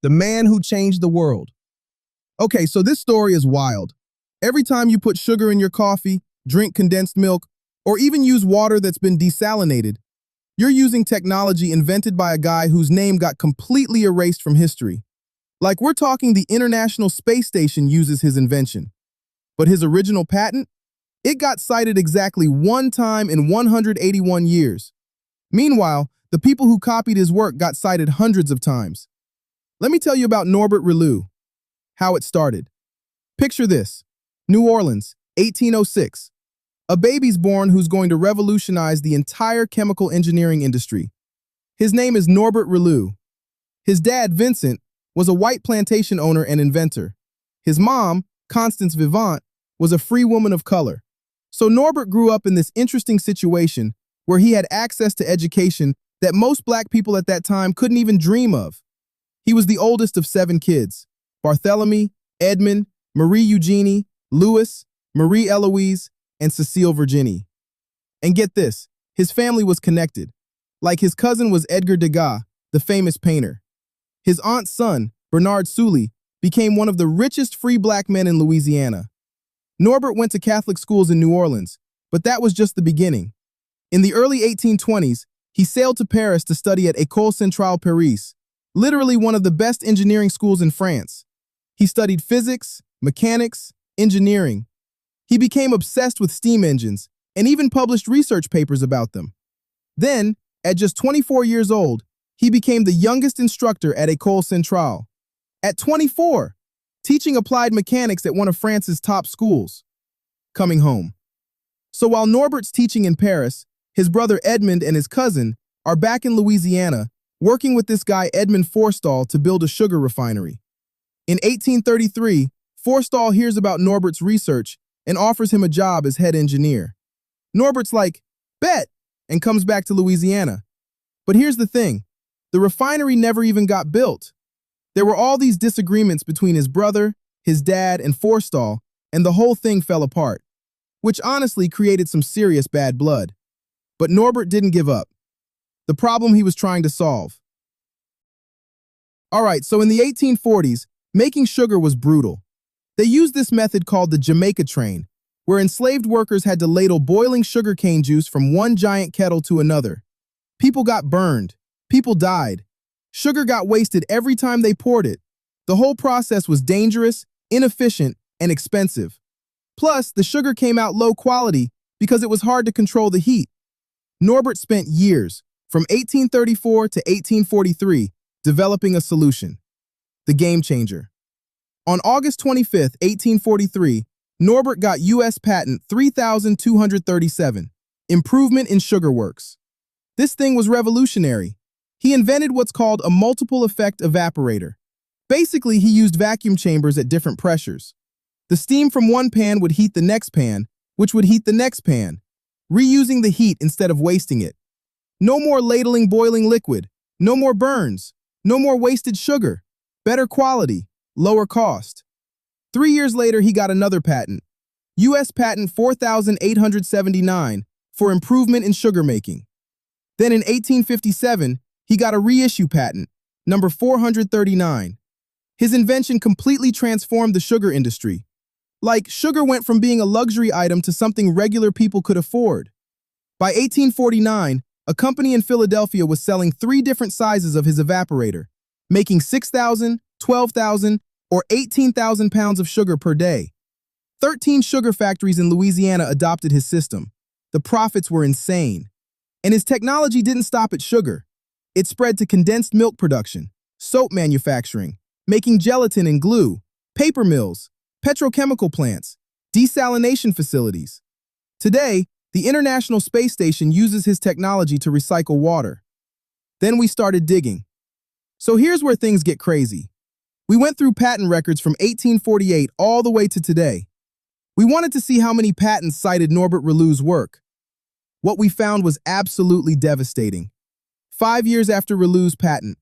the man who changed the world. Okay, so this story is wild. Every time you put sugar in your coffee, drink condensed milk, or even use water that's been desalinated, you're using technology invented by a guy whose name got completely erased from history. Like, we're talking the International Space Station uses his invention. But his original patent? It got cited exactly one time in 181 years. Meanwhile, the people who copied his work got cited hundreds of times. Let me tell you about Norbert Rillieux, how it started. Picture this: New Orleans, 1806. A baby's born who's going to revolutionize the entire chemical engineering industry. His name is Norbert Rillieux. His dad, Vincent, was a white plantation owner and inventor. His mom, Constance Vivant, was a free woman of color. So Norbert grew up in this interesting situation where he had access to education that most black people at that time couldn't even dream of. He was the oldest of 7 kids: Barthélemy, Edmund, Marie Eugenie, Louis, Marie Eloise, and Cecile Virginie. And get this, his family was connected. Like, his cousin was Edgar Degas, the famous painter. His aunt's son, Bernard Sully, became one of the richest free black men in Louisiana. Norbert went to Catholic schools in New Orleans, but that was just the beginning. In the early 1820s, he sailed to Paris to study at École Centrale Paris, literally one of the best engineering schools in France. He studied physics, mechanics, engineering. He became obsessed with steam engines and even published research papers about them. Then, at just 24 years old, he became the youngest instructor at École Centrale. At 24, teaching applied mechanics at one of France's top schools. Coming home. So while Norbert's teaching in Paris, his brother Edmund and his cousin are back in Louisiana, working with this guy Edmund Forstall to build a sugar refinery. In 1833, Forstall hears about Norbert's research and offers him a job as head engineer. Norbert's like, "Bet," and comes back to Louisiana. But here's the thing, the refinery never even got built. There were all these disagreements between his brother, his dad, and Forstall, and the whole thing fell apart, which honestly created some serious bad blood. But Norbert didn't give up. The problem he was trying to solve. Alright, so in the 1840s, making sugar was brutal. They used this method called the Jamaica train, where enslaved workers had to ladle boiling sugarcane juice from one giant kettle to another. People got burned. People died. Sugar got wasted every time they poured it. The whole process was dangerous, inefficient, and expensive. Plus, the sugar came out low quality because it was hard to control the heat. Norbert spent years, from 1834 to 1843, developing a solution: the game changer. On August 25, 1843, Norbert got U.S. patent 3237, Improvement in Sugar Works. This thing was revolutionary. He invented what's called a multiple effect evaporator. Basically, he used vacuum chambers at different pressures. The steam from one pan would heat the next pan, which would heat the next pan, reusing the heat instead of wasting it. No more ladling boiling liquid, no more burns, no more wasted sugar, better quality, lower cost. 3 years later, he got another patent, U.S. Patent 4879, for improvement in sugar making. Then in 1857, he got a reissue patent, number 439. His invention completely transformed the sugar industry. Like, sugar went from being a luxury item to something regular people could afford. By 1849, a company in Philadelphia was selling 3 different sizes of his evaporator, making 6,000, 12,000, or 18,000 pounds of sugar per day. 13 sugar factories in Louisiana adopted his system. The profits were insane. And his technology didn't stop at sugar. It spread to condensed milk production, soap manufacturing, making gelatin and glue, paper mills, petrochemical plants, desalination facilities. Today, the International Space Station uses his technology to recycle water. Then we started digging. So here's where things get crazy. We went through patent records from 1848 all the way to today. We wanted to see how many patents cited Norbert Rillieux's work. What we found was absolutely devastating. 5 years after Rillieux's patent.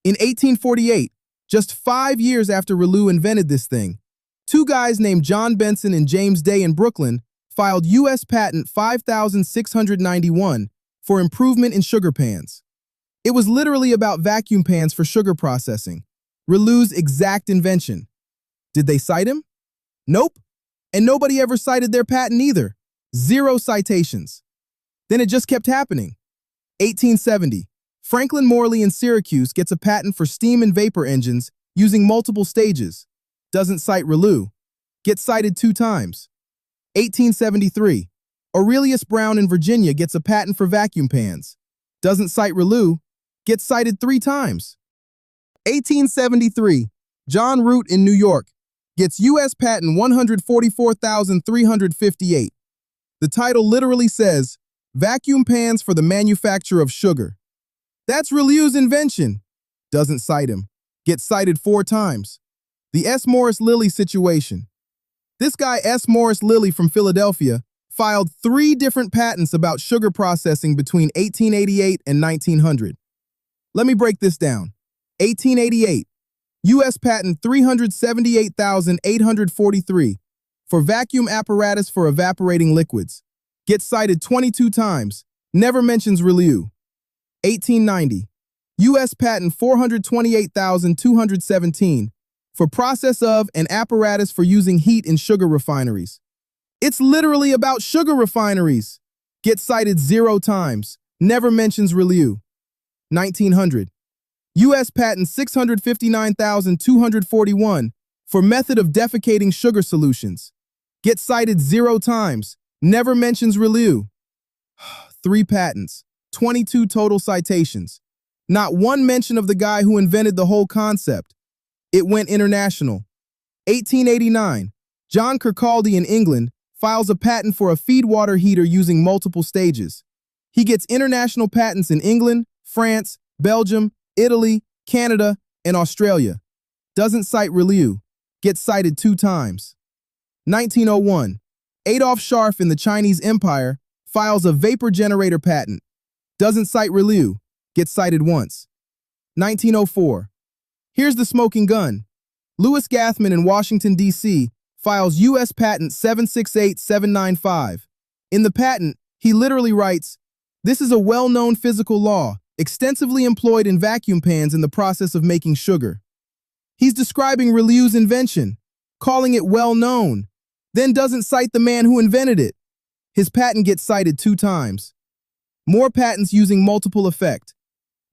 In 1848, just 5 years after Rillieux invented this thing, 2 guys named John Benson and James Day in Brooklyn filed U.S. Patent 5691 for improvement in sugar pans. It was literally about vacuum pans for sugar processing. Rillieux's exact invention. Did they cite him? Nope. And nobody ever cited their patent either. 0 citations. Then it just kept happening. 1870. Franklin Morley in Syracuse gets a patent for steam and vapor engines using multiple stages. Doesn't cite Rillieux. Gets cited 2 times. 1873. Aurelius Brown in Virginia gets a patent for vacuum pans. Doesn't cite Rillieux. Gets cited 3 times. 1873. John Root in New York gets U.S. patent 144,358. The title literally says, Vacuum Pans for the Manufacture of Sugar. That's Rillieux's invention. Doesn't cite him. Gets cited 4 times. The S. Morris Lilly situation. This guy S. Morris Lilly from Philadelphia filed 3 different patents about sugar processing between 1888 and 1900. Let me break this down. 1888. U.S. patent 378,843 for vacuum apparatus for evaporating liquids. Gets cited 22 times. Never mentions Rillieux. 1890. U.S. patent 428,217 for process of and apparatus for using heat in sugar refineries. It's literally about sugar refineries. Gets cited 0 times. Never mentions Rillieux. 1900. U.S. patent 659,241 for method of defecating sugar solutions. Gets cited 0 times. Never mentions Rillieux. 3 patents. 22 total citations. Not one mention of the guy who invented the whole concept. It went international. 1889. John Kirkcaldy in England files a patent for a feed water heater using multiple stages. He gets international patents in England, France, Belgium, Italy, Canada, and Australia. Doesn't cite Rillieux. Gets cited 2 times. 1901. Adolf Scharf in the Chinese Empire files a vapor generator patent. Doesn't cite Rillieux. Gets cited once. 1904. Here's the smoking gun. Louis Gathman in Washington, D.C. files U.S. patent 768795. In the patent, he literally writes, "This is a well-known physical law, extensively employed in vacuum pans in the process of making sugar." He's describing Rillieux's invention, calling it well-known, then doesn't cite the man who invented it. His patent gets cited 2 times. More patents using multiple effect.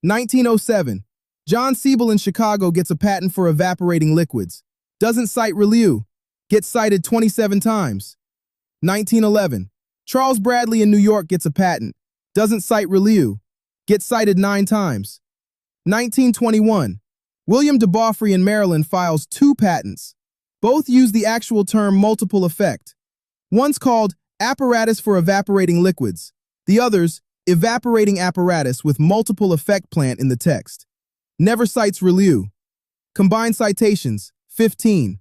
1907. John Siebel in Chicago gets a patent for evaporating liquids. Doesn't cite Rillieux. Gets cited 27 times. 1911. Charles Bradley in New York gets a patent. Doesn't cite Rillieux. Gets cited 9 times. 1921. William DeBoffrey in Maryland files 2 patents. Both use the actual term multiple effect. One's called apparatus for evaporating liquids. The other's evaporating apparatus with multiple effect plant in the text. Never cites Rillieux. Combined citations, 15.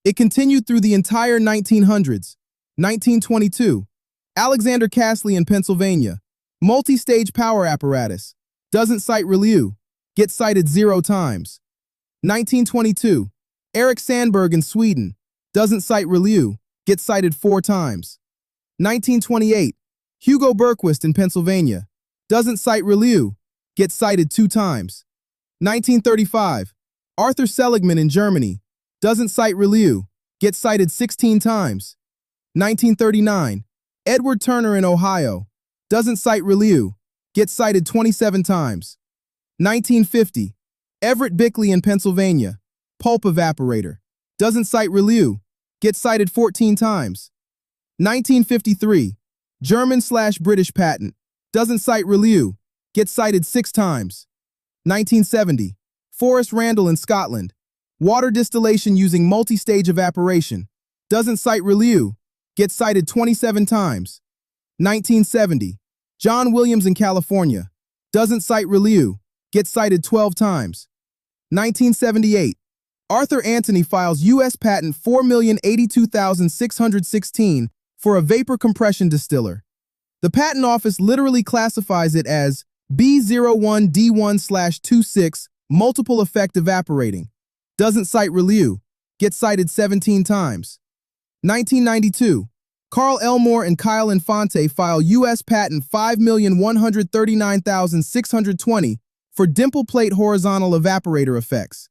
It continued through the entire 1900s. 1922. Alexander Casley in Pennsylvania. Multi-stage power apparatus. Doesn't cite Rillieux. Gets cited 0 times. 1922. Eric Sandberg in Sweden. Doesn't cite Rillieux. Gets cited 4 times. 1928. Hugo Berquist in Pennsylvania. Doesn't cite Rillieux. Gets cited 2 times. 1935. Arthur Seligman in Germany. Doesn't cite Rillieux. Gets cited 16 times. 1939. Edward Turner in Ohio. Doesn't cite Rillieux. Gets cited 27 times. 1950. Everett Bickley in Pennsylvania. Pulp evaporator. Doesn't cite Rillieux. Gets cited 14 times. 1953. German/British patent. Doesn't cite Rillieux. Gets cited 6 times. 1970. Forrest Randall in Scotland. Water distillation using multi-stage evaporation. Doesn't cite Rillieux. Gets cited 27 times. 1970. John Williams in California. Doesn't cite Rillieux. Gets cited 12 times. 1978. Arthur Anthony files U.S. patent 4,082,616 for a vapor compression distiller. The patent office literally classifies it as B01D1/26 multiple effect evaporating. Doesn't cite Rillieux. Gets cited 17 times. 1992. Carl Elmore and Kyle Infante file U.S. patent 5,139,620 for dimple plate horizontal evaporator effects.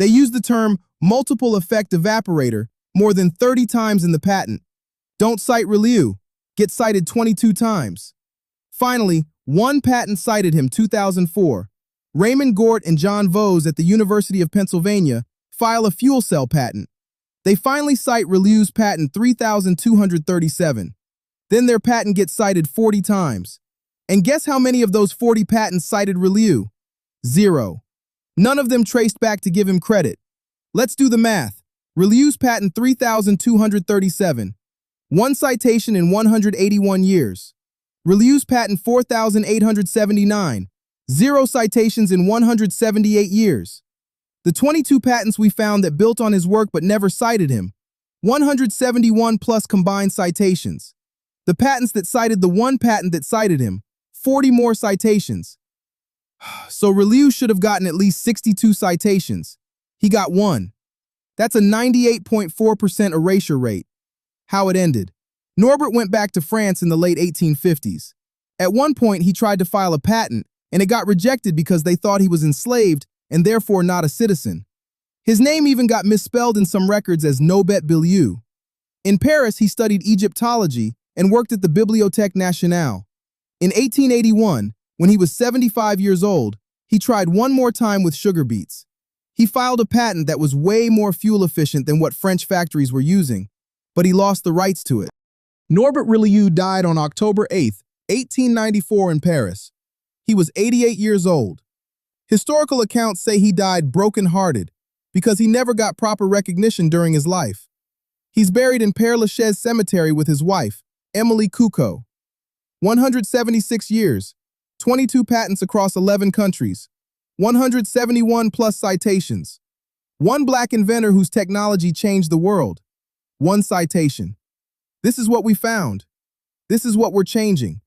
They use the term multiple effect evaporator more than 30 times in the patent. Don't cite Rillieux, get cited 22 times. Finally, one patent cited him 2004. Raymond Gort and John Vose at the University of Pennsylvania file a fuel cell patent. They finally cite Rillieux's patent 3237. Then their patent gets cited 40 times. And guess how many of those 40 patents cited Rillieux? 0. None of them traced back to give him credit. Let's do the math. Rillieux's patent 3237. One citation in 181 years. Rillieux's patent 4879. 0 citations in 178 years. The 22 patents we found that built on his work but never cited him. 171 plus combined citations. The patents that cited the one patent that cited him. 40 more citations. So Rillieux should have gotten at least 62 citations. He got 1. That's a 98.4% erasure rate. How it ended. Norbert went back to France in the late 1850s. At one point, he tried to file a patent, and it got rejected because they thought he was enslaved and therefore not a citizen. His name even got misspelled in some records as Norbert Rillieux. In Paris, he studied Egyptology and worked at the Bibliothèque Nationale. In 1881, when he was 75 years old, he tried one more time with sugar beets. He filed a patent that was way more fuel efficient than what French factories were using, but he lost the rights to it. Norbert Rillieux died on October 8, 1894 in Paris. He was 88 years old. Historical accounts say he died broken-hearted because he never got proper recognition during his life. He's buried in Père Lachaise Cemetery with his wife, Emily Coucou. 176 years, 22 patents across 11 countries, 171 plus citations. One black inventor whose technology changed the world. One citation. This is what we found. This is what we're changing.